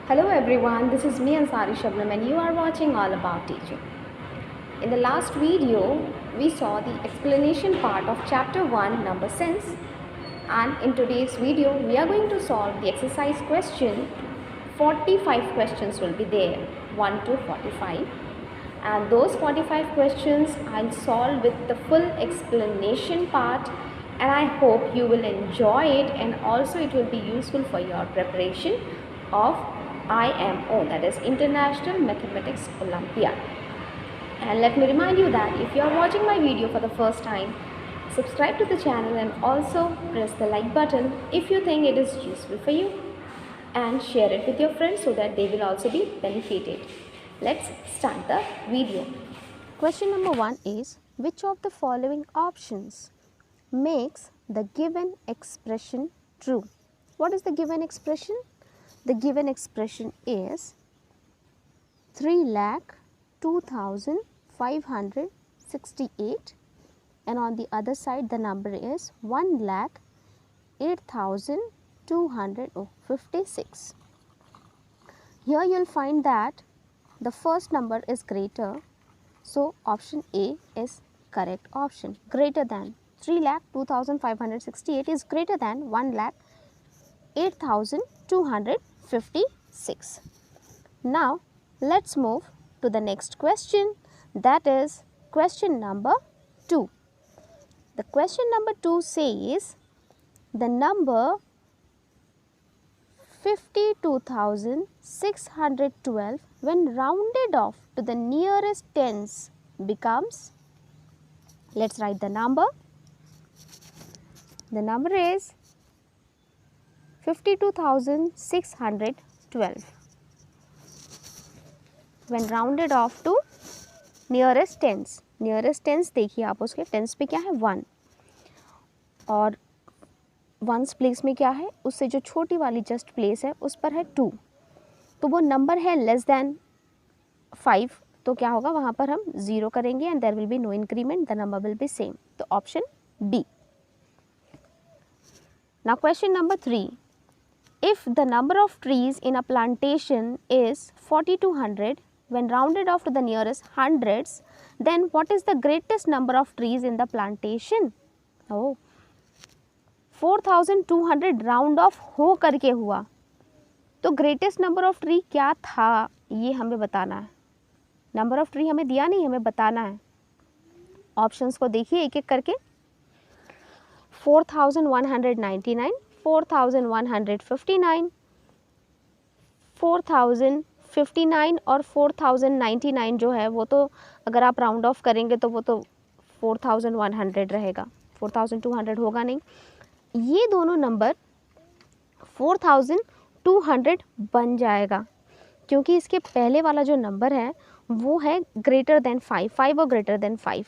Hello everyone, this is me Ansari Shabnam and you are watching All About Teaching. In the last video, we saw the explanation part of chapter 1 number sense, and in today's video we are going to solve the exercise question. 45 questions will be there, 1 to 45, and those 45 questions I'll solve with the full explanation part, and I hope you will enjoy it and also it will be useful for your preparation of IMO, that is International Mathematics Olympiad. And let me remind you that if you are watching my video for the first time, subscribe to the channel and also press the like button if you think it is useful for you, and share it with your friends so that they will also be benefited. Let's start the video. Question number 1 is, which of the following options makes the given expression true? What is the given expression? The given expression is 3,02,568, and on the other side the number is 1,08,256. Here you will find that the first number is greater, so option A is correct option. Greater than 3,02,568 is greater than 1,08,256. Now let's move to the next question, that is question number 2. The question number 2 says the number 52,612 when rounded off to the nearest tens becomes, let's write the number. The number is 52,612 when rounded off to nearest tens. Nearest tens देखिए आप उसके tens पे क्या है 1, और ones place में क्या है, उससे जो छोटी वाली जस्ट प्लेस है उस पर है 2, तो वो नंबर है लेस देन 5, तो क्या होगा वहाँ पर हम 0 करेंगे and there will be no increment, the number will be same, तो option D. Now question number 3. If the number of trees in a plantation is 4200 when rounded off to the nearest hundreds, then what is the greatest number of trees in the plantation? Oh, 4200 round of हो करके हुआ, तो greatest number of tree क्या था ये हमें बताना है. नंबर ऑफ ट्री हमें दिया नहीं, हमें बताना है. ऑप्शंस को देखिए एक एक करके. 4199, 4159, 4059 और 4099 जो है वो तो अगर आप राउंड ऑफ करेंगे तो वो तो 4100 रहेगा, 4200 होगा नहीं. ये दोनों नंबर 4200 बन जाएगा क्योंकि इसके पहले वाला जो नंबर है वो है ग्रेटर देन 5 और ग्रेटर देन 5.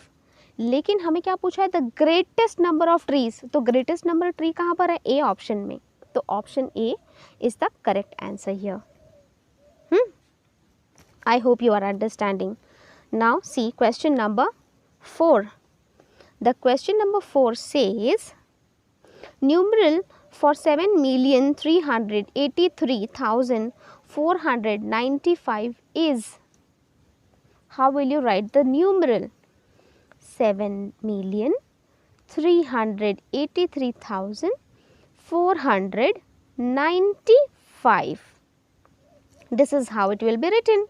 लेकिन हमें क्या पूछा है, the greatest number of trees, तो ग्रेटेस्ट नंबर ट्री कहाँ पर है, ए ऑप्शन में, तो option A is the correct answer here. I hope you are understanding. Now see question number 4. The question number 4 says numeral for 7,383,495 is, how will you write the numeral? 7,383,495. This is how it will be written.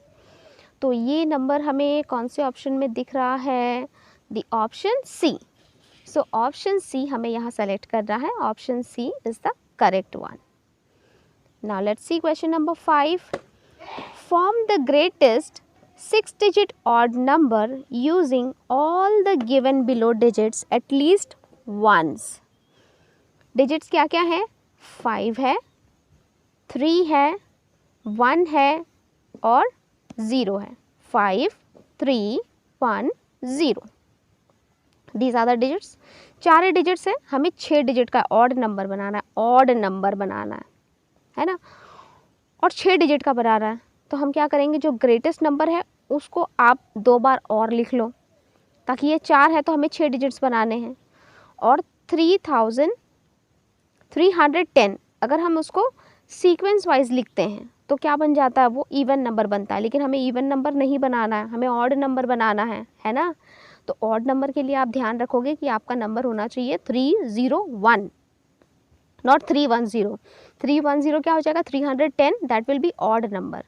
तो ये number हमें कौन से option में दिख रहा है, the option C. So option C हमें यहाँ सेलेक्ट करना है, option C is the correct one. Now let's see question number 5. Form the greatest 6-digit odd number using all the given below digits at least once. Digits क्या क्या है, 5 है, 3 है, 1 है और 0 है. 5, 3, 1, 0. These are the digits. 4 digits है, हमें 6 डिजिट का ऑड नंबर बनाना है, ऑड नंबर बनाना है ना, और 6 डिजिट का बनाना है. तो हम क्या करेंगे, जो ग्रेटेस्ट नंबर है उसको आप 2 बार और लिख लो, ताकि ये 4 है तो हमें 6 डिजिट्स बनाने हैं, और 3310 अगर हम उसको सीक्वेंस वाइज लिखते हैं तो क्या बन जाता है, वो इवन नंबर बनता है। लेकिन हमें इवन नंबर नहीं बनाना है, हमें ऑड नंबर बनाना है ना। तो ऑड नंबर के लिए आप ध्यान रखोगे कि आपका नंबर होना चाहिए 301, नॉट 310। 310 क्या हो जाएगा, 310, that will be odd number.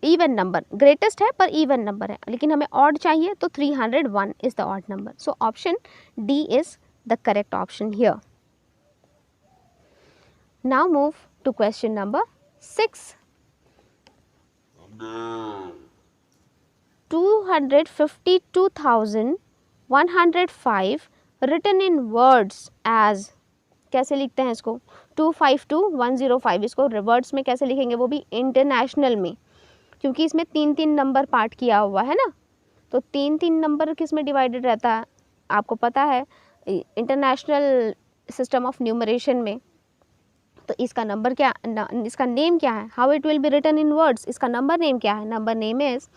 Even number greatest है पर इवन नंबर है, लेकिन हमें ऑड चाहिए, तो 301 is the odd number. So option D is the correct option here. Now move to question number 6। 252,105 written in words as, कैसे लिखते हैं इसको, 252,105, इसको वर्ड्स में कैसे लिखेंगे, वो भी इंटरनेशनल में, क्योंकि इसमें 3-3 नंबर पार्ट किया हुआ है ना। तो 3-3 नंबर किस में डिवाइडेड रहता है, आपको पता है, इंटरनेशनल सिस्टम ऑफ न्यूमरेशन में। तो इसका नंबर क्या, इसका नेम क्या है, how it will be written in words, इसका नंबर नेम क्या है, नंबर नेम इज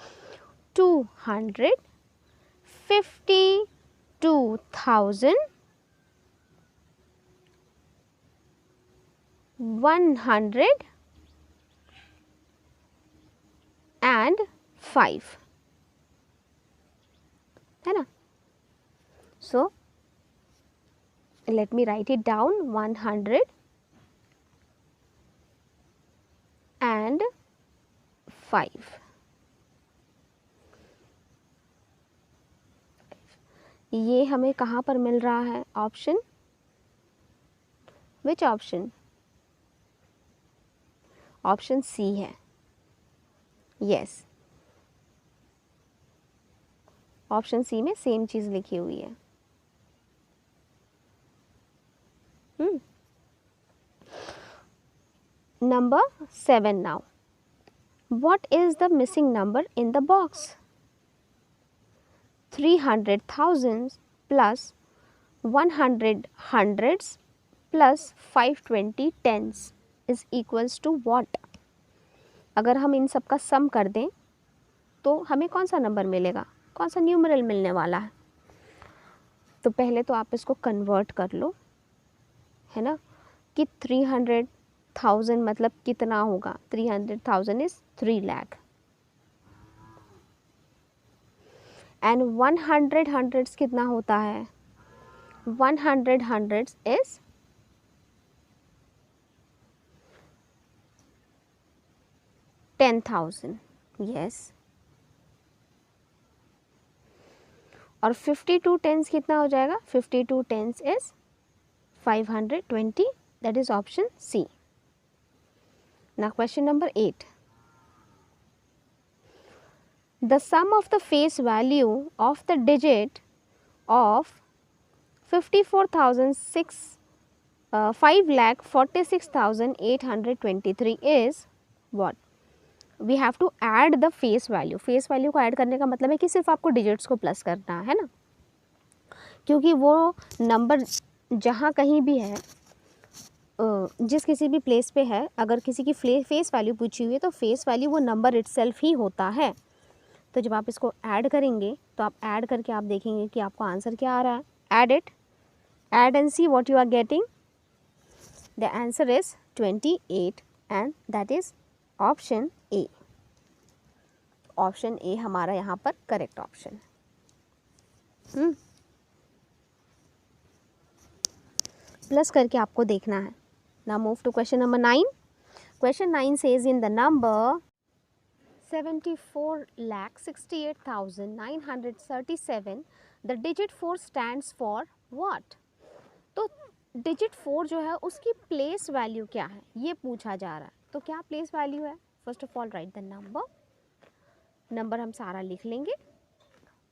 252,105, है ना। सो let me write it down, 105। ये हमें कहाँ पर मिल रहा है, option, which option, option C है, यस, ऑप्शन सी में सेम चीज़ लिखी हुई है। Number 7 now. What is the missing number in the box? 300,000 plus 100 hundreds plus 520 tens is equals to what? अगर हम इन सब का सम कर दें तो हमें कौन सा नंबर मिलेगा, कौन सा न्यूमरल मिलने वाला है। तो पहले तो आप इसको कन्वर्ट कर लो, है ना, कि 300,000 मतलब कितना होगा, 300,000 इज 3 लाख, एंड 100 हंड्रेड्स कितना होता है, 100 हंड्रेड्स इज 10,000, यस। और 52 टेंस कितना हो जाएगा, 52 tense is 520, that is option C. Now question number 8. The sum of the face value of the digit of 5,46,823 is what? We have to add the face value. Face value को add करने का मतलब है कि सिर्फ आपको digits को plus करना है ना, क्योंकि वो नंबर जहाँ कहीं भी है, जिस किसी भी प्लेस पे है, अगर किसी की फेस वैल्यू पूछी हुई है तो फेस वैल्यू वो नंबर इटसेल्फ ही होता है। तो जब आप इसको ऐड करेंगे तो आप ऐड करके आप देखेंगे कि आपको आंसर क्या आ रहा है। Add it, add and see what you are getting. The answer is 28 and that is option A. Option A हमारा यहाँ पर करेक्ट ऑप्शन है। प्लस करके आपको देखना है। Now move to question number 9. Question 9 says in the number 74,68,937 the digit 4 stands for what? तो digit 4 जो है उसकी place value क्या है ये पूछा जा रहा है। तो क्या place value है? First of all write the number. Number हम सारा लिख लेंगे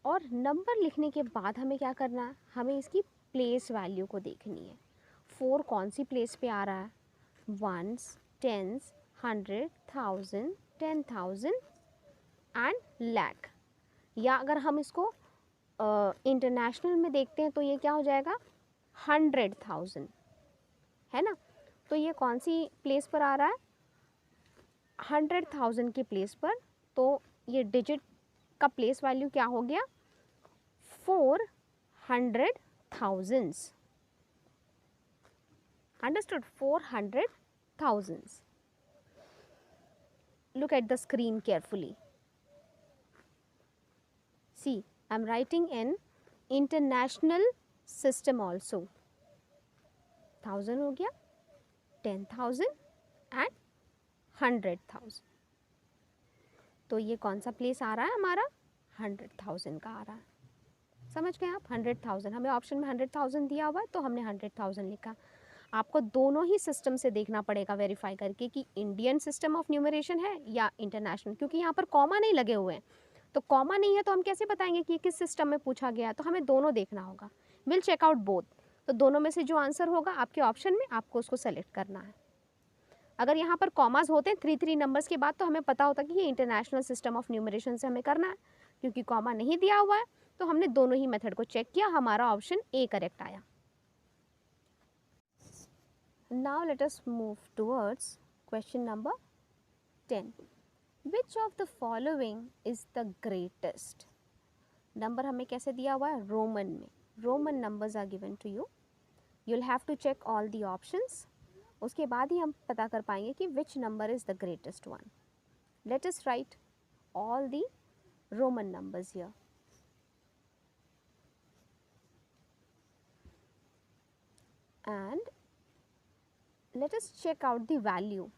और नंबर लिखने के बाद हमें क्या करना है, हमें इसकी place value को देखनी है। 4 कौन सी प्लेस पे आ रहा है, वंस, टेंस, 100, 1000, 10,000 एंड लैख। या अगर हम इसको इंटरनेशनल में देखते हैं तो ये क्या हो जाएगा, 100,000, है ना। तो ये कौन सी प्लेस पर आ रहा है, 100,000 की प्लेस पर। तो ये डिजिट का प्लेस वैल्यू क्या हो गया, 400,000। Understood? 400,000. look at the screen carefully. See, I'm writing in international system also. 1000 हो गया, 10,000 and 100,000. तो ये कौन सा प्लेस आ रहा है हमारा? 100,000 का आ रहा है. समझ गए आप? 100,000, हमें ऑप्शन में 100,000 दिया हुआ है तो हमने 100,000 लिखा. आपको दोनों ही सिस्टम से देखना पड़ेगा वेरीफाई करके कि इंडियन सिस्टम ऑफ न्यूमरेशन है या इंटरनेशनल, क्योंकि यहाँ पर कॉमा नहीं लगे हुए हैं. तो कॉमा नहीं है तो हम कैसे बताएंगे कि किस सिस्टम में पूछा गया है? तो हमें दोनों देखना होगा. Will check out both. तो दोनों में से जो आंसर होगा आपके ऑप्शन में, आपको उसको सेलेक्ट करना है. अगर यहाँ पर कॉमास होते हैं 3 नंबर्स के बाद तो हमें पता होता कि ये इंटरनेशनल सिस्टम ऑफ न्यूमरेशन से हमें करना है. क्योंकि कॉमा नहीं दिया हुआ है तो हमने दोनों ही मेथड को चेक किया, हमारा ऑप्शन ए करेक्ट आया. Now let us move towards question number 10. Which of the following is the greatest? Number हमें कैसे दिया हुआ है? रोमन में. Roman numbers are given to you. You'll have to check all the options. उसके बाद ही हम पता कर पाएंगे कि which number is the greatest one. Let us write all the Roman numbers here. And let us check out the value.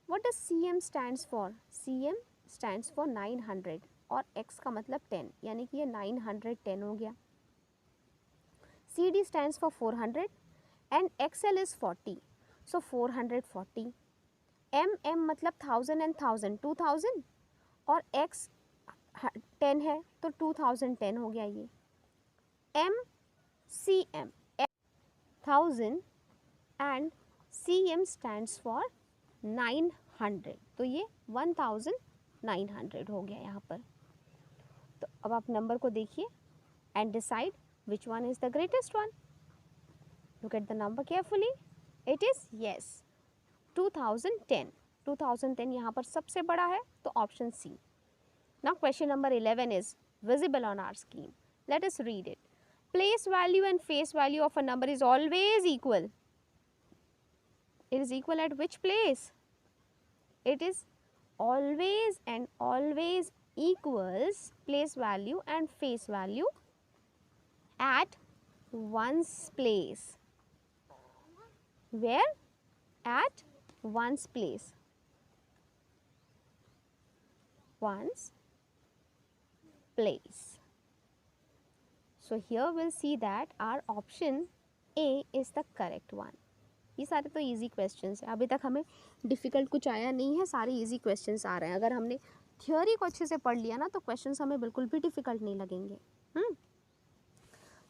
What does CM stands for? CM stands for 900 और X का मतलब 10, यानी कि ये 910 हो गया. CD stands for 400 and XL is 40, so 440. MM मतलब 1000 and 1000 2000 और X 10 है तो 2010 हो गया ये. MCM 1000 and CM stands for 900, तो ये 1900 हो गया यहाँ पर. तो अब आप नंबर को देखिए and decide which one is the greatest one. Look at the number carefully. It is yes 2010. 2010 यहाँ पर सबसे बड़ा है तो option C. Now question number 11 is visible on our scheme. Let us read it. Place value and face value of a number is always equal. It is equal at which place? It is always and always equals place value and face value at one's place. Where? At one's place. One's place. So here we'll see that our option A is the correct one. ये सारे तो easy questions हैं, अभी तक हमें difficult कुछ आया नहीं है, सारे इजी क्वेश्चंस आ रहे हैं. अगर हमने थ्योरी को अच्छे से पढ़ लिया ना तो क्वेश्चंस हमें बिल्कुल भी डिफ़िकल्ट नहीं लगेंगे.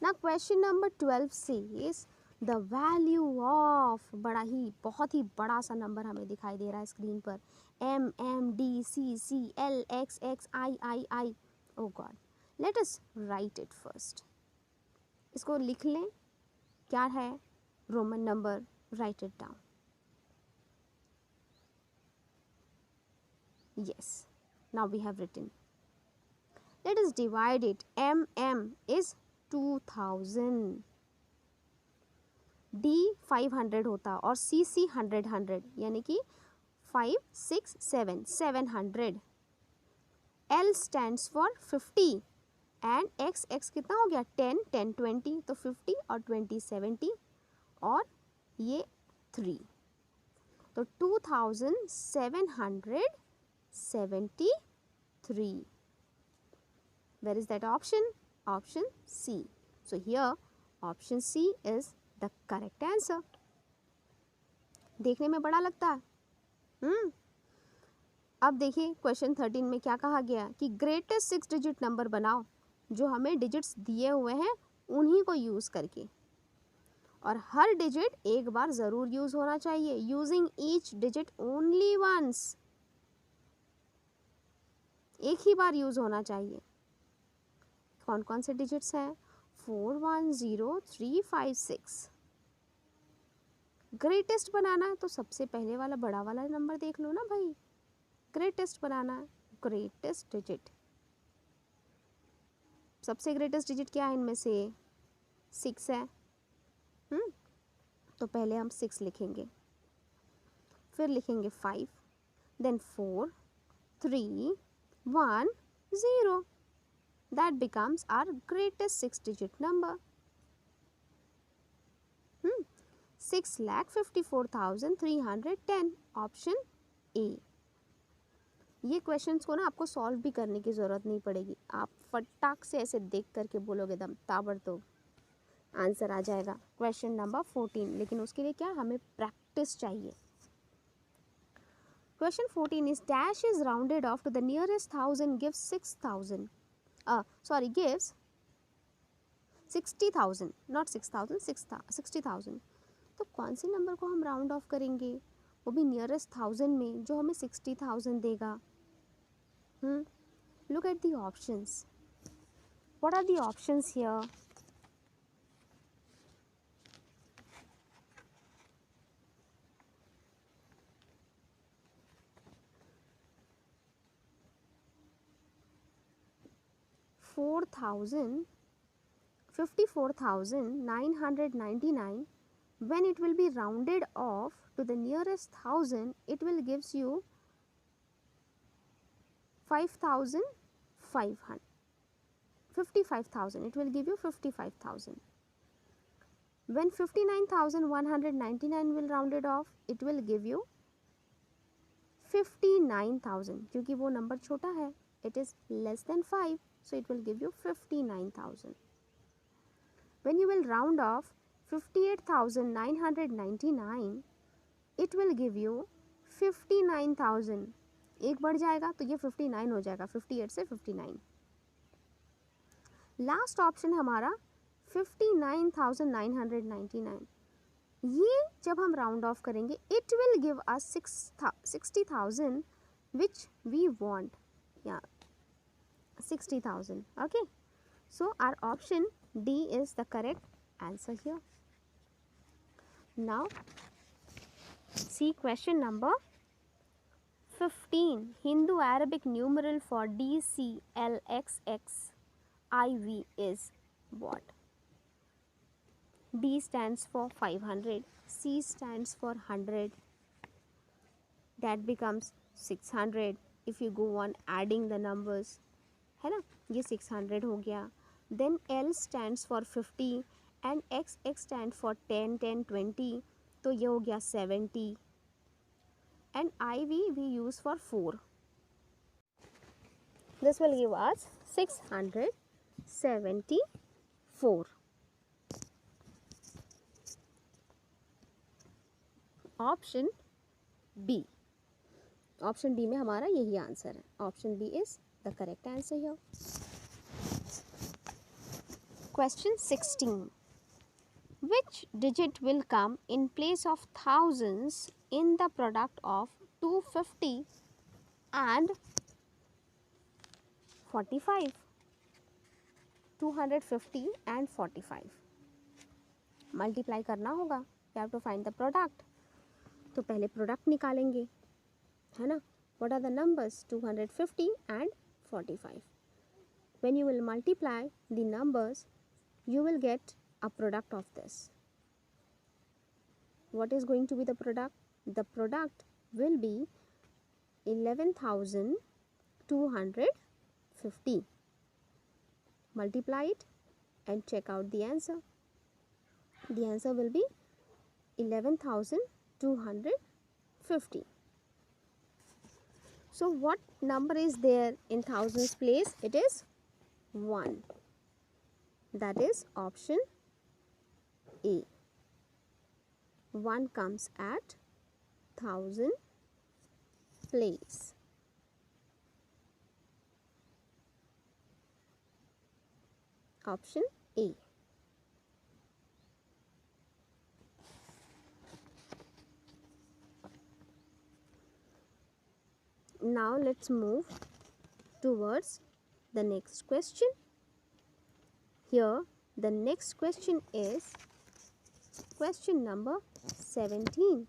ना question number 12 says the value of, बहुत ही बड़ा सा नंबर हमें दिखाई दे रहा है स्क्रीन पर. MMDCC LXXIII. Oh god, let us write it first. इसको लिख लें. क्या है Roman number? Write it down. Yes, now we have written. Let us divide it. MM is 2000. D 500 होता और CC 100 यानी कि 5 6 7 700. L stands for 50 and X कितना हो गया? 10 10 20, तो 50 और 20 70 और ये 3, तो 2773. Where is that option? Option C. So here option C is the correct answer. देखने में बड़ा लगता है. अब देखिए क्वेश्चन 13 में क्या कहा गया कि ग्रेटेस्ट 6 डिजिट नंबर बनाओ. जो हमें डिजिट्स दिए हुए हैं उन्हीं को यूज़ करके, और हर डिजिट एक बार ज़रूर यूज़ होना चाहिए. Using each digit only once, एक ही बार यूज़ होना चाहिए. कौन कौन से डिजिट्स हैं? 4 1 0 3 5 6. ग्रेटेस्ट बनाना है तो सबसे पहले वाला बड़ा वाला नंबर देख लो ना भाई. ग्रेटेस्ट बनाना है, ग्रेटेस्ट डिजिट. सबसे ग्रेटेस्ट डिजिट क्या है इनमें से? 6 है. तो पहले हम 6 लिखेंगे, फिर लिखेंगे 5, then 4, 3, 1, 0. That becomes our greatest 6-digit number. 6,54,310. Option A. ये क्वेश्चंस को ना आपको सॉल्व भी करने की ज़रूरत नहीं पड़ेगी, आप फटाक से ऐसे देख करके बोलोगे दम ताबड़तोड़ आंसर आ जाएगा क्वेश्चन नंबर 14. लेकिन उसके लिए क्या, हमें प्रैक्टिस चाहिए. Question 14 is dash is rounded off to the nearest thousand gives 6,000. Gives 60,000, not 6,000, 60,000. तो कौन से नंबर को हम राउंड ऑफ करेंगे, वो भी नियरेस्ट 1000 में, जो हमें 60,000 देगा. Look at the options. What are the options here? $54,999. When it will be rounded off to the nearest thousand, it will gives you 5,500. 55,000. It will give you 55,000. When 59,199 will round it off, it will give you 59,000. क्योंकि वो number छोटा है, it is less than 5, so it will give you 59,000. When you will round off 58,999, it will give you 59,000. एक बढ़ जाएगा तो ये 59 हो जाएगा, 58 से 59. लास्ट ऑप्शन हमारा 59,999. ये जब हम राउंड ऑफ करेंगे, it will give us 60,000 which we want, या 60,000. Okay, so our option D is the correct answer here. Now see question number 15. Hindu Arabic numeral for DCLXXIV is what? D stands for 500, C stands for 100. That becomes 600 if you go on adding the numbers, है ना. ये 600 हो गया. Then L stands for 50 and XX stands for 10, 10, 20. तो ये हो गया 70. And IV we use for 4. This will give us 674. Option B. Option B में हमारा यही आंसर है. Option B is the correct answer here. Question 16. Which digit will come in place of thousands in the product of 250 and 45? 250 and 45. Multiply करना होगा. You have to find the product. तो पहले product निकालेंगे, है ना. What are the numbers? 250 and 45. When you will multiply the numbers, you will get a product of this. What is going to be the product? The product will be 11,250. Multiply it and check out the answer. The answer will be 11,250. So what number is there in thousands place? It is 1. That is option A. 1 comes at 1000 place. Option A. Now let's move towards the next question. Here the next question is question number 17.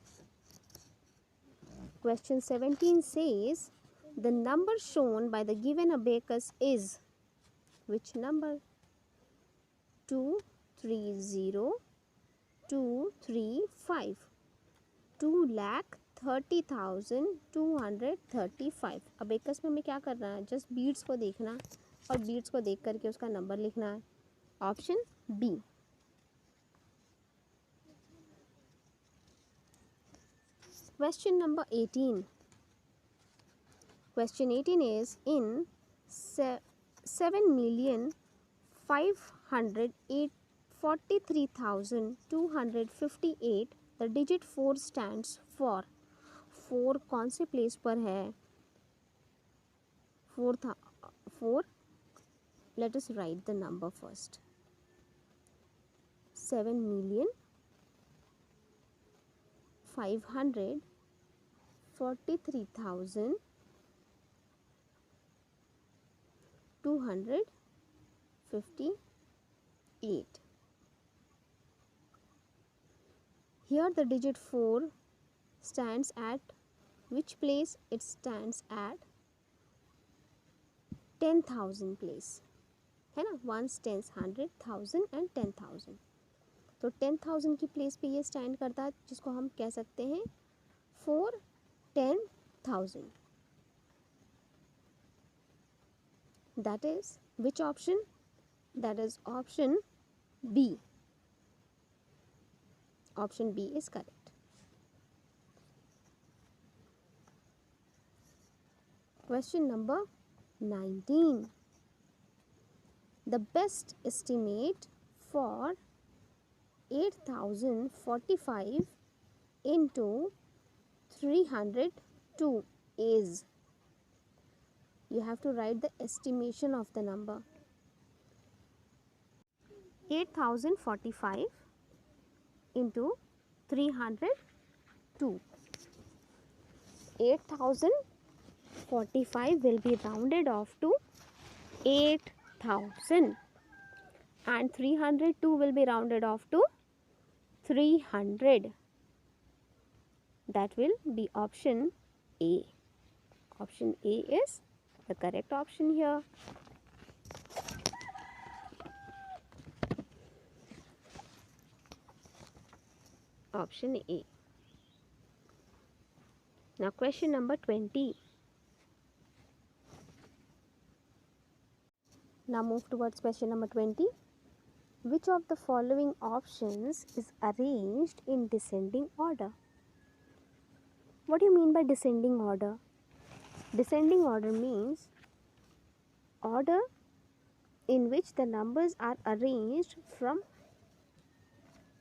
Question 17 says the number shown by the given abacus is which number? 230,235. 30,235। अब एकस में हमें क्या करना है, just beats को देखना और बीट्स को देख करके उसका नंबर लिखना है। Option B. Question number 18. Question 18 is in 7,543,258 the digit 4 stands for. 4 कौन से प्लेस पर है? 4 let us write the number first. 7,543,258. Here the digit 4 stands at which place? It stands at 10,000 place, है ना? ones, tens, 100, 1000 and 10,000. तो 10,000 की place पे ये स्टैंड करता है, जिसको हम कह सकते हैं 4 10,000. That is which option? That is option B. Option B is correct. Question number 19. The best estimate for 8,045 into 302 is. You have to write the estimation of the number. 8,045 into 302. 8,045 will be rounded off to 8,000 and 302 will be rounded off to 300. That will be option A. Option A is the correct option here. Option A. Now question number 20. Now move towards question number 20. Which of the following options is arranged in descending order? What do you mean by descending order? Descending order means order in which the numbers are arranged from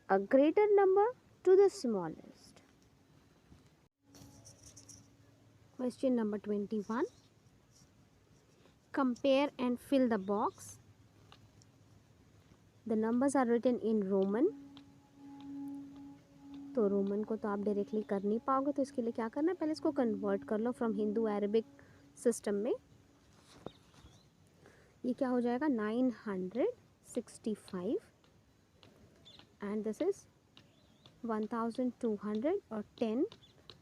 a greater number to the smallest. Question number 21. Compare and fill the box. The numbers are written in Roman. तो Roman को तो आप directly कर नहीं पाओगे, तो इसके लिए क्या करना है, पहले इसको कन्वर्ट कर लो फ्रॉम हिंदू अरेबिक सिस्टम में. ये क्या हो जाएगा 965 एंड दिस इज 1200 और 10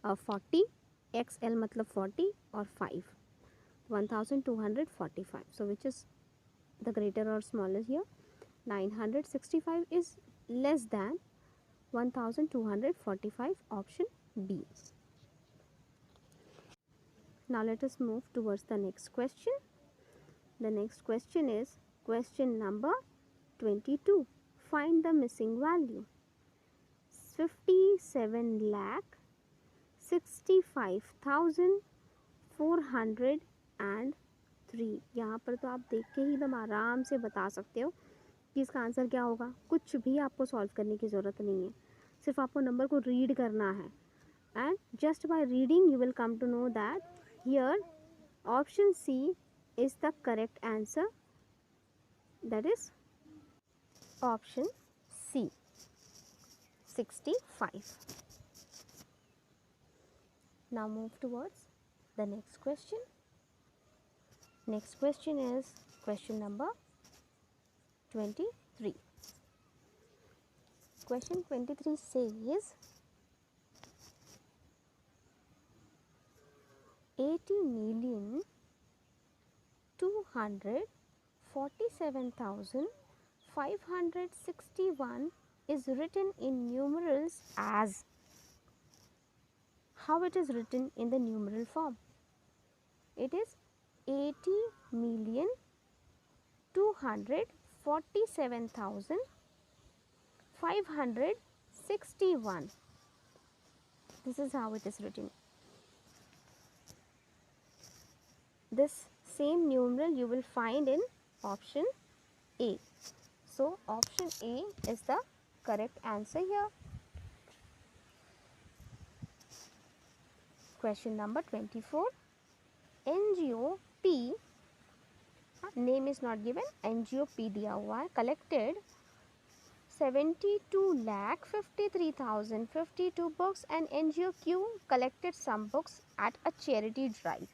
और 40 XL मतलब 40 और 5 1245. So which is the greater or smallest here? 965 is less than 1245. Option B. Now let us move towards the next question. The next question is question number 22. Find the missing value. 57,65,403. यहाँ पर तो आप देख के ही एकदम आराम से बता सकते हो कि इसका आंसर क्या होगा. कुछ भी आपको सॉल्व करने की ज़रूरत नहीं है, सिर्फ आपको नंबर को रीड करना है. And just by reading you will come to know that here option C is the correct answer. That is option C, 65. Now move towards the next question. Next question is question number 23. Question 23 says 80,247,561 is written in numerals as. how it is written in the numeral form? It is 80,247,561. This is how it is written. This same numeral you will find in option A. So option A is the correct answer here. Question number 24. NGO-P, name is not given, NGO-P दिया हुआ है, collected 72,53,052 books, and NGO-Q collected some books at a charity drive.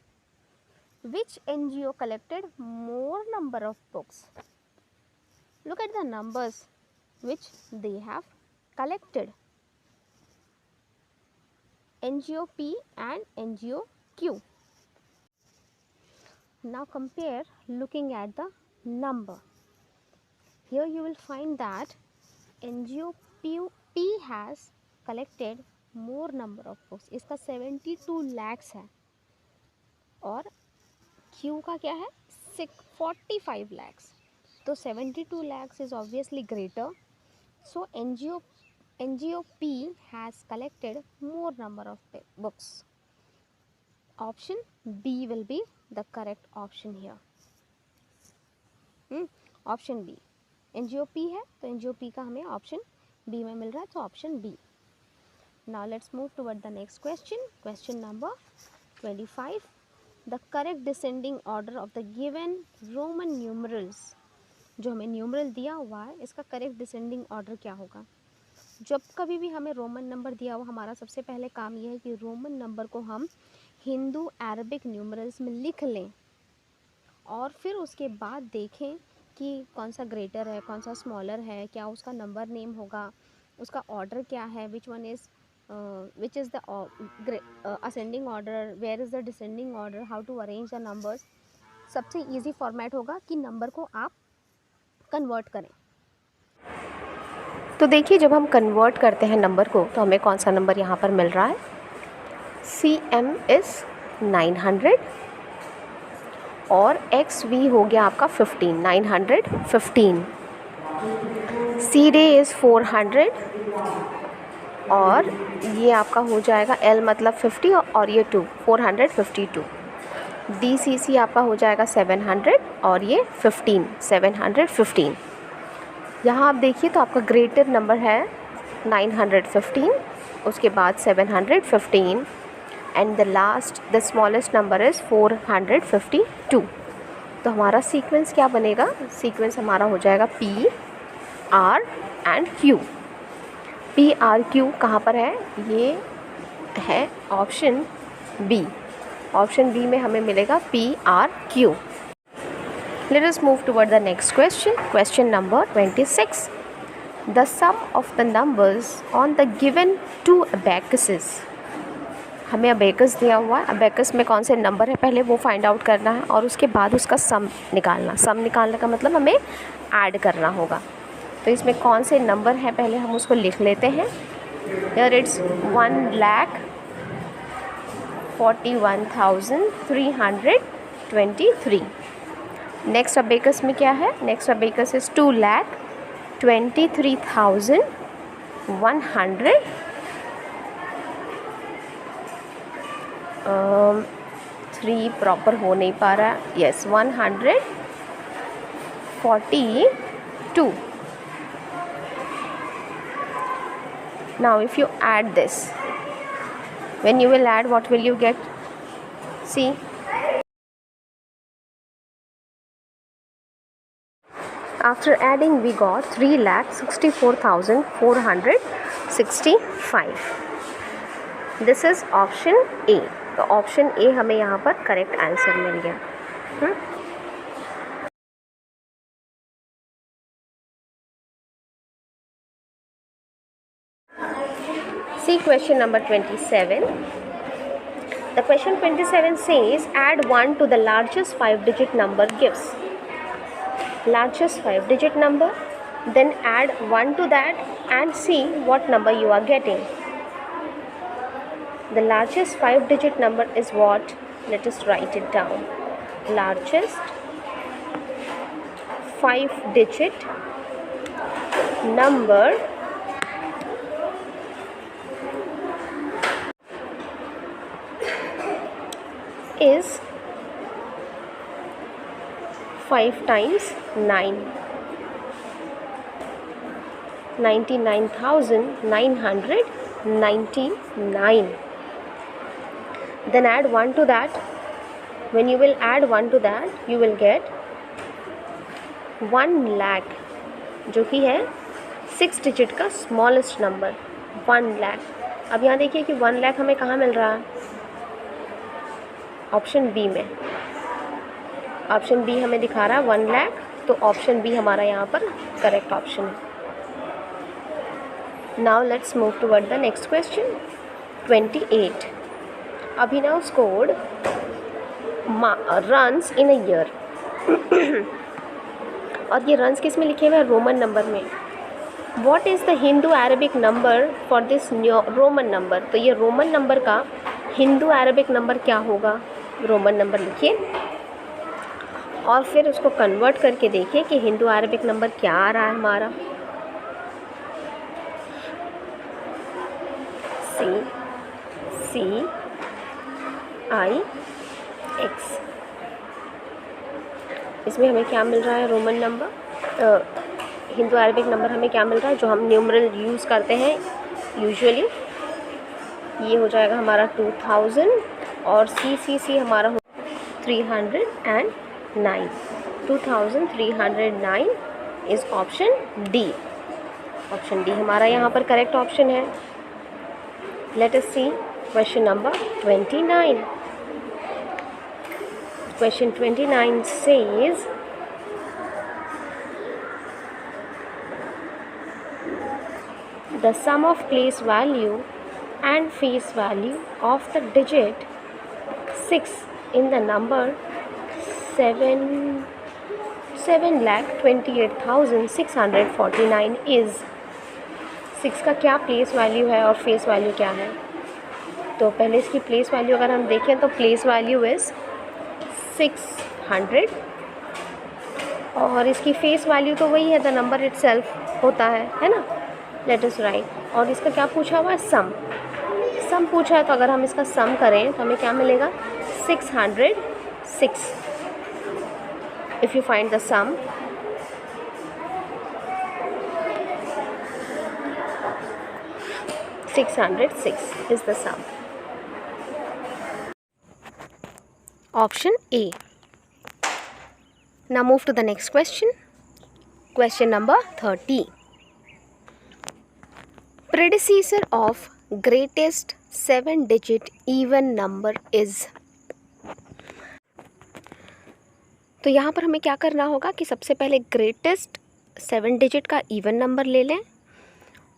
Which NGO collected more number of books? Look at the numbers which they have collected. NGO-P and NGO-Q. Now compare looking at the number. Here you will find that NGO-P has collected more number of books. इसका 72 lakhs है और Q का क्या है 45 lakhs. तो 72 lakhs is obviously greater. So NGO-P has collected more number of books. Option B will be the correct option here. Option B. NGO-P है तो NGO-P का हमें option B में मिल रहा है, तो option B. Now let's move toward the next question. Question number 25. The correct descending order of the given Roman numerals. जो हमें न्यूमरल दिया हुआ है इसका करेक्ट डिसेंडिंग ऑर्डर क्या होगा? जब कभी भी हमें रोमन नंबर दिया हुआ, हमारा सबसे पहले काम यह है कि रोमन नंबर को हम हिंदू अरबिक न्यूमरल्स में लिख लें और फिर उसके बाद देखें कि कौन सा ग्रेटर है, कौन सा स्मॉलर है, क्या उसका नंबर नेम होगा, उसका ऑर्डर क्या है, which is the ascending order, where is the descending order, how to arrange the numbers. सबसे ईजी फॉर्मेट होगा कि नंबर को आप कन्वर्ट करें. तो देखिए जब हम कन्वर्ट करते हैं नंबर को तो हमें कौन सा नंबर यहाँ पर मिल रहा है. CM इज़ 900 और XV हो गया आपका 15, 915. CD इज़ 400 और ये आपका हो जाएगा L मतलब 50 और ये 2, 452. DCC आपका हो जाएगा 700 और ये 15, 715. यहाँ आप देखिए तो आपका ग्रेटर नंबर है 915, उसके बाद 715 and the smallest number is 452. तो हमारा सीक्वेंस क्या बनेगा? सीक्वेंस हमारा हो जाएगा P, R and Q. P, R, Q कहाँ पर है? ये है ऑप्शन B. ऑप्शन B में हमें मिलेगा P, R, Q. Let us move toward the next question. Question number 26. The sum of the numbers on the given two abacuses. हमें abacus दिया हुआ है. अबेकस में कौन से नंबर है पहले वो फाइंड आउट करना है और उसके बाद उसका सम निकालना. सम निकालने का मतलब हमें ऐड करना होगा. तो इसमें कौन से नंबर हैं पहले हम उसको लिख लेते हैं. Here it's 1,41,323. नेक्स्ट अबेकस में क्या है? Next abacus is 2,23,100. 3 प्रॉपर हो नहीं पा रहा. Yes 142. Now if you add this, when you will add, what will you get? See, after adding we got 3,64,465. This is option A. तो option A हमें यहाँ पर करेक्ट आंसर मिल गया. See question number 27. The question 27 says add 1 to the largest 5-digit number gives. Largest 5-digit number, then add 1 to that and see what number you are getting. The largest 5-digit number is what? Let us write it down. Largest 5-digit number is 5 times 9. 99,999. Then add 1 to that. When you will add 1 to that, you will get 1 lakh, जो कि है 6 digit का smallest number 1 lakh. अब यहाँ देखिए कि 1 लाख हमें कहाँ मिल रहा है? ऑप्शन बी में. ऑप्शन बी हमें दिखा रहा है 1 लाख, तो ऑप्शन बी हमारा यहाँ पर करेक्ट ऑप्शन है. Now let's move toward the next question. 28. Abhinav scored runs in a year. और ये रन्स किस में लिखे हुए हैं? रोमन नंबर में. What is the Hindu Arabic number for this Roman number? तो ये रोमन नंबर का हिंदू अरेबिक नंबर क्या होगा? रोमन नंबर लिखिए और फिर उसको कन्वर्ट करके देखिए कि हिंदू अरेबिक नंबर क्या आ रहा है हमारा. CIX. इसमें हमें क्या मिल रहा है? Roman number, Hindu Arabic number हमें क्या मिल रहा है जो हम न्यूमरल यूज़ करते हैं यूजुअली. ये हो जाएगा हमारा 2000 और CCC हमारा हो 309. 2309 is option D. Option D हमारा यहाँ पर करेक्ट ऑप्शन है. Let us C question number 29. Question 29 says the sum of place value and face value of the digit 6 in the number 7,28,649 is. 6 का क्या प्लेस वैल्यू है और face value क्या है? तो पहले इसकी प्लेस वैल्यू अगर हम देखें तो प्लेस वैल्यू इज़ 600 और इसकी फेस वैल्यू तो वही है, द नंबर इटसेल्फ होता है ना. Late us right. और इसका क्या पूछा हुआ है? सम. सम पूछा है तो अगर हम इसका सम करें तो हमें क्या मिलेगा? 606. If you find the sum, $606 is the sum. Option A. Now move to the next question. Question number 30. Predecessor of greatest 7-digit even number is. तो यहाँ पर हमें क्या करना होगा कि सबसे पहले ग्रेटेस्ट 7 डिजिट का इवन नंबर ले लें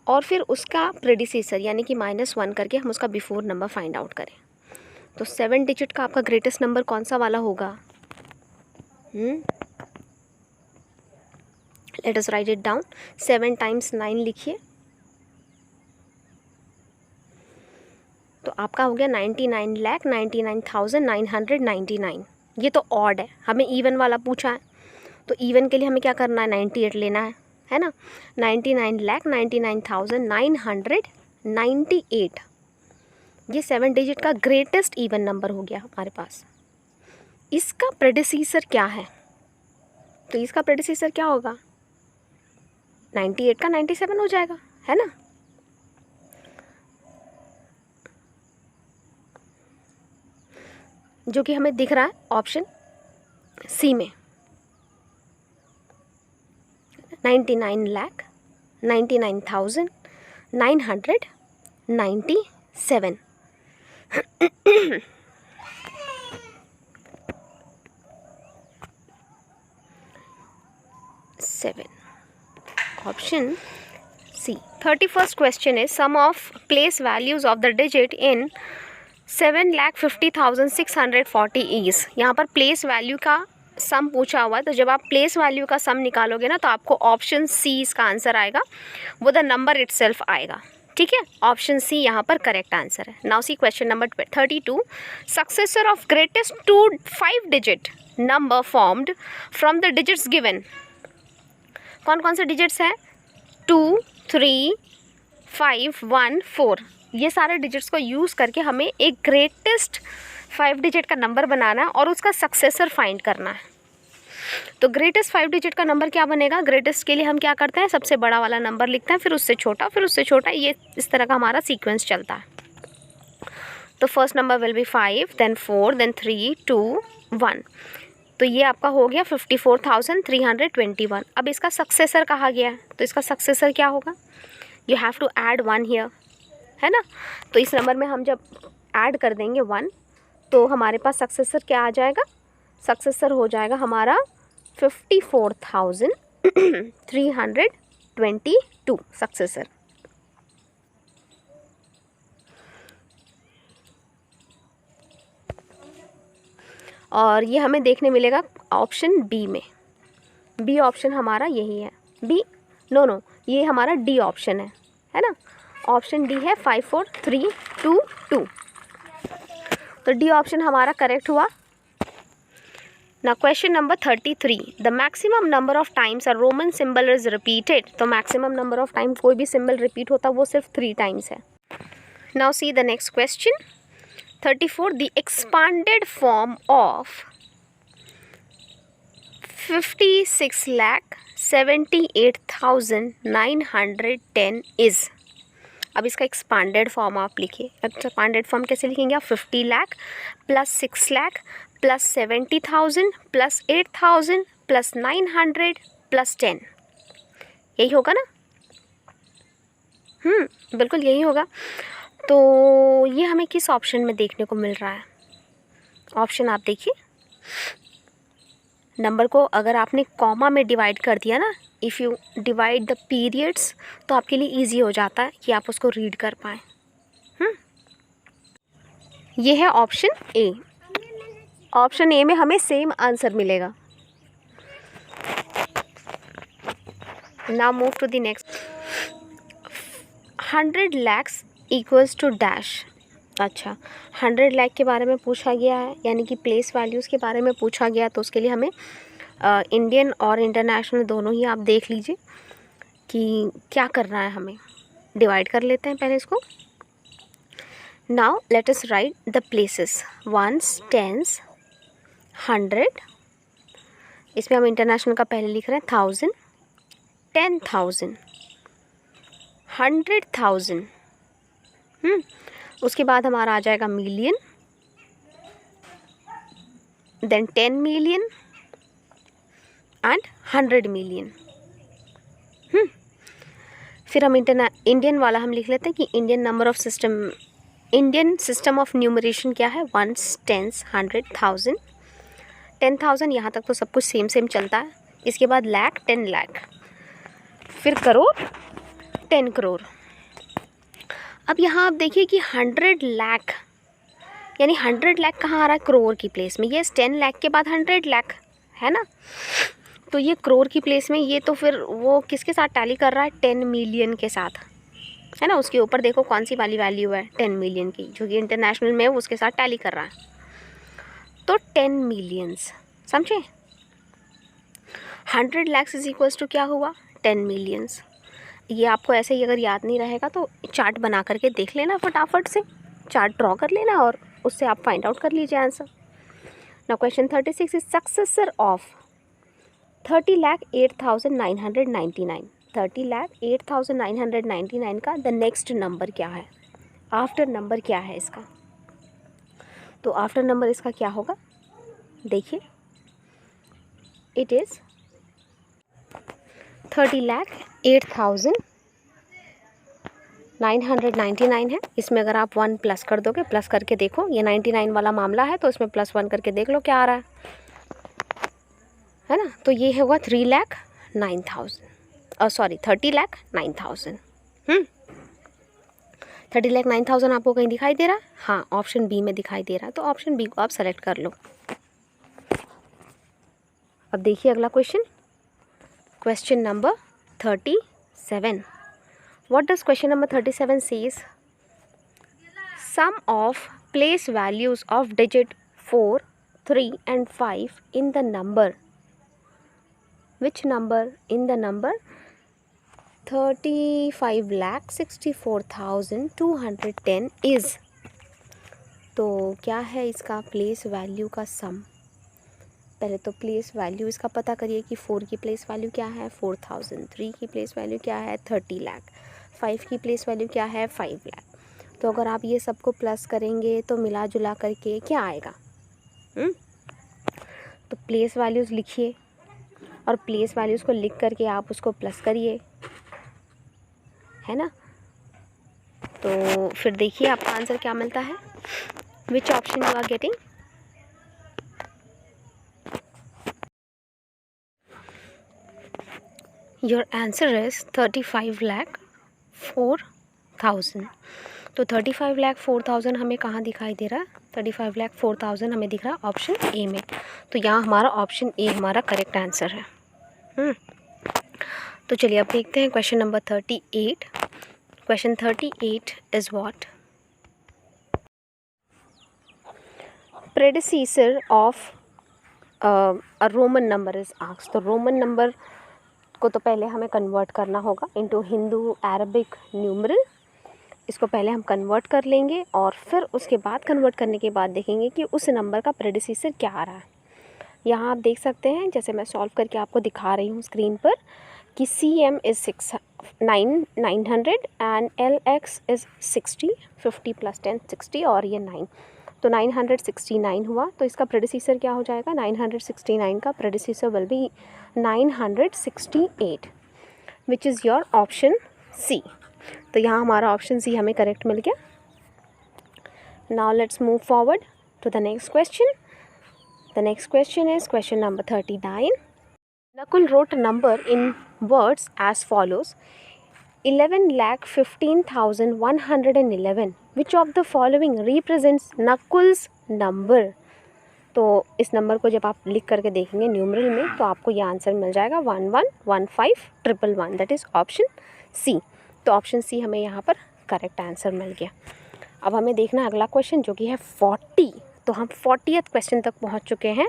और फिर उसका प्रेडिसेसर यानी कि -1 करके हम उसका बिफोर नंबर फाइंड आउट करें. तो 7 डिजिट का आपका ग्रेटेस्ट नंबर कौन सा वाला होगा? Late us write it down. 7 times 9 लिखिए. तो आपका हो गया 99,99,999. ये तो ऑड है, हमें इवन वाला पूछा है तो इवन के लिए हमें क्या करना है? 98 लेना है ना. 99,99,998. ये 7 डिजिट का ग्रेटेस्ट इवन नंबर हो गया हमारे पास. इसका प्रेडिसेसर क्या है? तो इसका प्रेडिसेसर क्या होगा? 98 का 97 हो जाएगा, है ना. जो कि हमें दिख रहा है ऑप्शन सी में. 99,99,997. Option C. 31st question is sum of place values of the digit in 7,50,640 is. यहाँ पर प्लेस वैल्यू का सम पूछा हुआ है तो जब आप प्लेस वैल्यू का सम निकालोगे ना तो आपको ऑप्शन सी इसका आंसर आएगा, वो द नंबर इटसेल्फ आएगा. ठीक है, ऑप्शन सी यहाँ पर करेक्ट आंसर है। Now see question number 32, successor of greatest 5 digit number formed from the digits given. कौन कौन से डिजिट्स हैं? 2, 3, 5, 1, 4। ये सारे डिजिट्स को यूज़ करके हमें एक ग्रेटेस्ट 5 डिजिट का नंबर बनाना है और उसका सक्सेसर फाइंड करना है। तो ग्रेटेस्ट 5 डिजिट का नंबर क्या बनेगा? ग्रेटेस्ट के लिए हम क्या करते हैं, सबसे बड़ा वाला नंबर लिखते हैं, फिर उससे छोटा, फिर उससे छोटा, ये इस तरह का हमारा सीक्वेंस चलता है। तो first number will be 5, then 4, then 3, 2, 1। तो ये आपका हो गया 54,321। अब इसका सक्सेसर कहा गया है, तो इसका सक्सेसर क्या होगा? You have to add 1 here, है ना। तो इस नंबर में हम जब ऐड कर देंगे 1, तो हमारे पास सक्सेसर क्या आ जाएगा? सक्सेसर हो जाएगा हमारा 54,322 सक्सेसर। और ये हमें देखने मिलेगा ऑप्शन बी में। बी ऑप्शन हमारा यही है। बी नो, ये हमारा डी ऑप्शन है ना। ऑप्शन डी है 54322। तो डी ऑप्शन हमारा करेक्ट हुआ। ना question number 33, the maximum number of times a Roman symbol is repeated. तो मैक्सिमम नंबर ऑफ टाइम कोई भी सिंबल रिपीट होता वो सिर्फ 3 टाइम्स है। Now see the next question 34, the expanded form of 56,78,910 is. अब इसका एक्सपांडेड फॉर्म आप लिखिए। एक्सपांडेड फॉर्म कैसे लिखेंगे आप? 50 lakh plus 6 lakh plus 70,000 plus 8,000 plus 900 plus 10। यही होगा ना? बिल्कुल यही होगा। तो ये हमें किस ऑप्शन में देखने को मिल रहा है? ऑप्शन आप देखिए। नंबर को अगर आपने कॉमा में डिवाइड कर दिया ना, if you divide the periods, तो आपके लिए इजी हो जाता है कि आप उसको रीड कर पाएँ। ये है ऑप्शन ए। ऑप्शन ए में हमें सेम आंसर मिलेगा। Now move to the next. 100 lakhs equals to dash. अच्छा, 100 लाख के बारे में पूछा गया है, यानी कि प्लेस वैल्यूज़ के बारे में पूछा गया, तो उसके लिए हमें इंडियन और इंटरनेशनल दोनों ही आप देख लीजिए कि क्या करना है हमें। डिवाइड कर लेते हैं पहले इसको। Now let us write the places, ones, tens, 100। इसमें हम इंटरनेशनल का पहले लिख रहे हैं 1000, 10,000, 100,000। उसके बाद हमारा आ जाएगा million, then 10 million and 100 million. फिर हम इंडियन वाला हम लिख लेते हैं कि Indian number of system, Indian system of numeration क्या है? Ones, tens, 100,000, 10,000। यहाँ तक तो सब कुछ सेम चलता है। इसके बाद लाख, 10 लाख, फिर करोड़, 10 करोड़। अब यहाँ आप देखिए कि 100 लाख, यानी 100 लाख कहाँ आ रहा है? करोड़ की प्लेस में। ये 10 लाख के बाद 100 लाख है ना, तो ये करोड़ की प्लेस में। ये तो फिर वो किसके साथ टैली कर रहा है? 10 मिलियन के साथ, है ना। उसके ऊपर देखो कौन सी वाली वैल्यू है? 10 मिलियन की, जो कि इंटरनेशनल में है, उसके साथ टैली कर रहा है। तो 10 मिलियंस, समझे? 100 lakhs इज इक्वल्स टू क्या हुआ? 10 मिलियंस। ये आपको ऐसे ही अगर याद नहीं रहेगा तो चार्ट बना करके देख लेना, फटाफट से चार्ट ड्रॉ कर लेना और उससे आप फाइंड आउट कर लीजिए answer. Now question 36 is successor of 30,08,999। 30,08,999 का द नेक्स्ट नंबर क्या है? आफ्टर नंबर क्या है इसका? तो आफ्टर नंबर इसका क्या होगा? देखिए, इट इज़ 30,08,999 है। इसमें अगर आप 1 प्लस कर दोगे, प्लस करके देखो, ये 99 वाला मामला है, तो इसमें +1 करके देख लो क्या आ रहा है ना। तो ये होगा 3,09,000, सॉरी 30,09,000। 30,09,000 आपको कहीं दिखाई दे रहा है? हाँ, ऑप्शन बी में दिखाई दे रहा है, तो ऑप्शन बी को आप सेलेक्ट कर लो। अब देखिए अगला question, question number 37, What does question number 37 says? Sum of place values of digit 4, 3 and 5 in the number. Which number in the number 35,64,210 is? तो क्या है इसका प्लेस वैल्यू का सम? पहले तो प्लेस वैल्यू इसका पता करिए कि 4 की प्लेस वैल्यू क्या है 4,000, 3 की प्लेस वैल्यू क्या है 30 लाख, 5 की प्लेस वैल्यू क्या है 5 लाख। तो अगर आप ये सबको प्लस करेंगे तो मिला जुला करके क्या आएगा? तो प्लेस वैल्यूज़ लिखिए और प्लेस वैल्यूज़ को लिख करके आप उसको प्लस करिए, है ना। तो फिर देखिए आपका आंसर क्या मिलता है। Which option you are getting? Your answer is 35,04,000। तो 35,04,000 हमें कहाँ दिखाई दे रहा है? 35,04,000 हमें दिख रहा है ऑप्शन ए में। तो यहाँ हमारा ऑप्शन ए हमारा करेक्ट आंसर है। तो चलिए अब देखते हैं question number 38। Question 38 is what? Predecessor of a Roman number is asked. तो रोमन नंबर को तो पहले हमें कन्वर्ट करना होगा इनटू हिंदू अरबिक न्यूमरल। इसको पहले हम कन्वर्ट कर लेंगे और फिर उसके बाद कन्वर्ट करने के बाद देखेंगे कि उस नंबर का प्रेडिसीसर क्या आ रहा है। यहाँ आप देख सकते हैं, जैसे मैं सॉल्व करके आपको दिखा रही हूँ स्क्रीन पर, कि CM is 900 and LX is 60, 50 + 10 60 और ये 9, तो 969 हुआ। तो इसका प्रेडिसीसर क्या हो जाएगा? 969 का predecessor will be 968, which is your option C. तो यहाँ हमारा ऑप्शन सी हमें करेक्ट मिल गया। Now let's move forward to the next question. The next question is question number 39. Nakul wrote a number in words as follows: 11,15,111. Which of the following represents Nakul's number? तो इस number को जब आप लिख करके देखेंगे न्यूमरल में तो आपको ये आंसर मिल जाएगा 11,15,111, दैट इज़ ऑप्शन सी। तो ऑप्शन सी हमें यहाँ पर करेक्ट आंसर मिल गया। अब हमें देखना है अगला क्वेश्चन जो कि है 40। तो हम 40th क्वेश्चन तक पहुँच चुके हैं।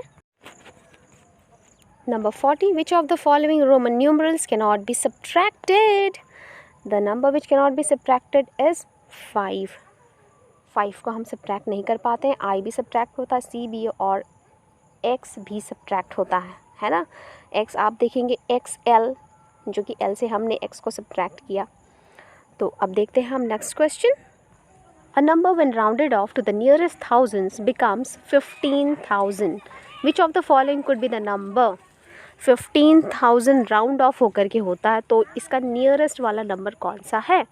Number 40. Which of the following Roman numerals cannot be subtracted? The number which cannot be subtracted is 5. 5 को हम सब्ट्रैक्ट नहीं कर पाते हैं। I भी सब्ट्रैक्ट होता है, C भी, और X भी सब्ट्रैक्ट होता है ना। X आप देखेंगे XL, जो कि L से हमने X को सब्ट्रैक्ट किया। तो अब देखते हैं हम next question. A number when rounded off to the nearest thousands becomes 15,000. Which of the following could be the number? 15,000 round of होकर के होता है, तो इसका नियरेस्ट वाला नंबर कौन सा है?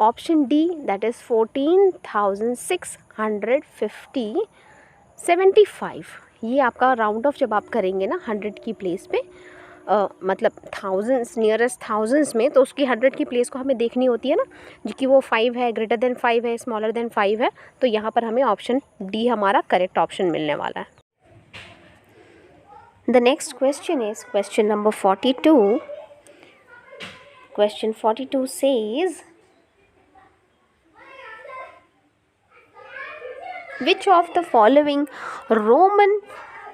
ऑप्शन डी, दैट इज़ 14,650 ये आपका राउंड ऑफ जब आप करेंगे ना 100 की प्लेस पे, मतलब थाउजेंड्स, नियरेस्ट थाउजेंड्स में, तो उसकी 100 की प्लेस को हमें देखनी होती है ना, जो कि वो 5 है, ग्रेटर देन 5 है, स्मॉलर देन 5 है। तो यहाँ पर हमें ऑप्शन डी हमारा करेक्ट ऑप्शन मिलने वाला है। The next question is question number 42. Question 42 says, which of the following Roman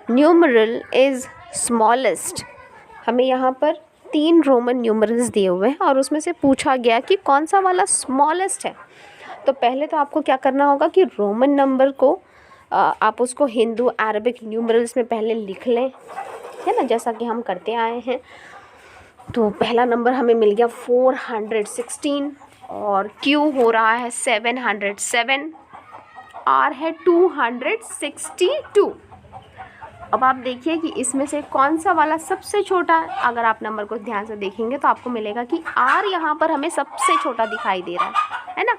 numeral is smallest? हमें यहाँ पर 3 रोमन न्यूमरल्स दिए हुए हैं और उसमें से पूछा गया कि कौन सा वाला स्मॉलेस्ट है। तो पहले तो आपको क्या करना होगा कि रोमन नंबर को आप उसको हिंदू अरबिक न्यूमरल्स में पहले लिख लें, है ना, जैसा कि हम करते आए हैं। तो पहला नंबर हमें मिल गया 416 और Q हो रहा है 707, R है 262। अब आप देखिए कि इसमें से कौन सा वाला सबसे छोटा है। अगर आप नंबर को ध्यान से देखेंगे तो आपको मिलेगा कि R यहाँ पर हमें सबसे छोटा दिखाई दे रहा है ना।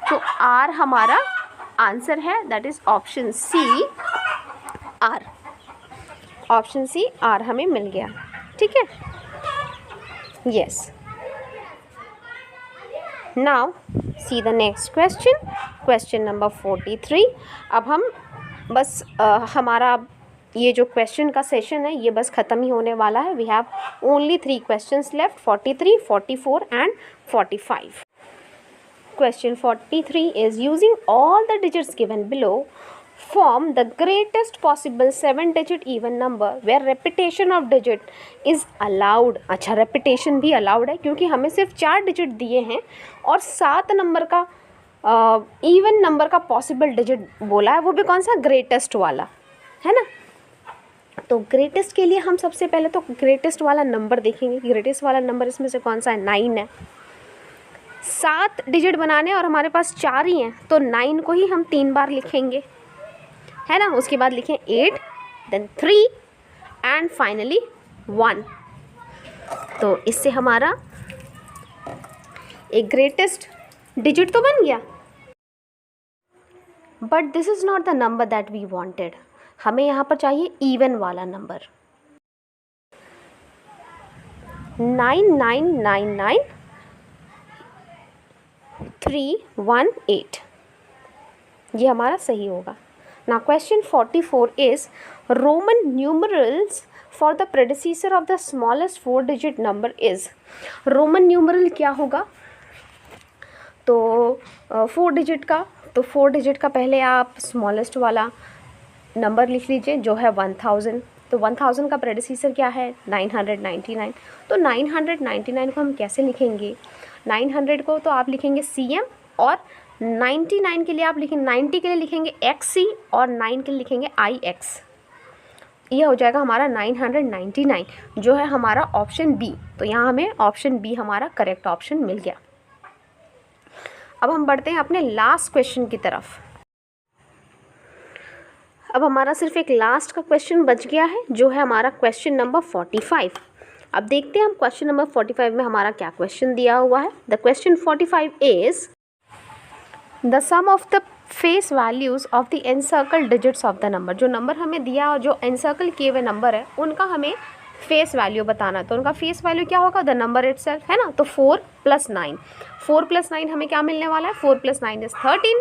तो R हमारा आंसर है, that is option C R। Option C R हमें मिल गया, ठीक है, yes. Now see the next question, question number 43। अब हम बस हमारा ये जो क्वेश्चन का सेशन है ये बस ख़त्म ही होने वाला है. We have only 3 questions left, 43, 44 and 45. Question 43 is using all the digits given below form the greatest possible 7-digit even number where repetition of digit is allowed. अच्छा, repetition भी allowed है क्योंकि हमें सिर्फ 4 डिजिट दिए हैं और 7 नंबर का इवन नंबर का पॉसिबल डिजिट बोला है, वो भी कौन सा, ग्रेटेस्ट वाला है ना. तो ग्रेटेस्ट के लिए हम सबसे पहले तो ग्रेटेस्ट वाला नंबर देखेंगे. ग्रेटेस्ट वाला नंबर इसमें से कौन सा है, 9 है. 7 डिजिट बनाने और हमारे पास 4 ही हैं तो 9 को ही हम 3 बार लिखेंगे, है ना. उसके बाद लिखें 8, देन 3 एंड फाइनली 1. तो इससे हमारा एक ग्रेटेस्ट डिजिट तो बन गया. But this is not the number that we wanted. हमें यहाँ पर चाहिए इवन वाला नंबर. 9999,318 ये हमारा सही होगा. Now question 44 is Roman numerals for the predecessor of the smallest 4-digit number is. Roman numeral क्या होगा, तो 4 डिजिट का, तो 4 डिजिट का पहले आप स्मॉलेस्ट वाला नंबर लिख लीजिए जो है 1000. तो 1000 का प्रेडिसीसर क्या है, 999. तो 999 को हम कैसे लिखेंगे, 900 को तो आप लिखेंगे CM और 99 के लिए आप लिखेंगे, 90 के लिए लिखेंगे XC और 9 के लिए लिखेंगे IX. ये हो जाएगा हमारा 999 जो है हमारा ऑप्शन बी. तो यहाँ हमें ऑप्शन बी हमारा करेक्ट ऑप्शन मिल गया. अब हम बढ़ते हैं अपने लास्ट क्वेश्चन की तरफ. अब हमारा सिर्फ एक लास्ट का क्वेश्चन बच गया है जो है हमारा क्वेश्चन नंबर 45. अब देखते हैं हम क्वेश्चन नंबर 45 में हमारा क्या क्वेश्चन दिया हुआ है. The question 45 is the sum of the face values of the encircle digits of the number. जो नंबर हमें दिया और जो एनसर्कल किए हुए नंबर है उनका हमें फेस वैल्यू बताना. तो उनका फेस वैल्यू क्या होगा, द नंबर इटसेल्फ, है ना. तो 4 + 9, 4 + 9 हमें क्या मिलने वाला है, 4 + 9 इज़ 13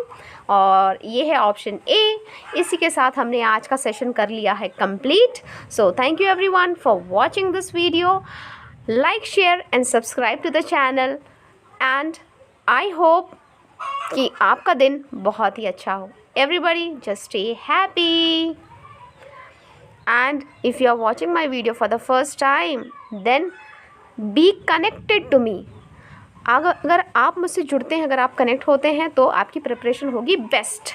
और ये है ऑप्शन ए. इसी के साथ हमने आज का सेशन कर लिया है complete. So thank you everyone for watching this video. Like, share and subscribe to the channel and I hope कि आपका दिन बहुत ही अच्छा हो. Everybody just stay happy. And if you are watching my video for the first time, then be connected to me. अगर आप मुझसे जुड़ते हैं, अगर आप कनेक्ट होते हैं तो आपकी प्रिपरेशन होगी बेस्ट.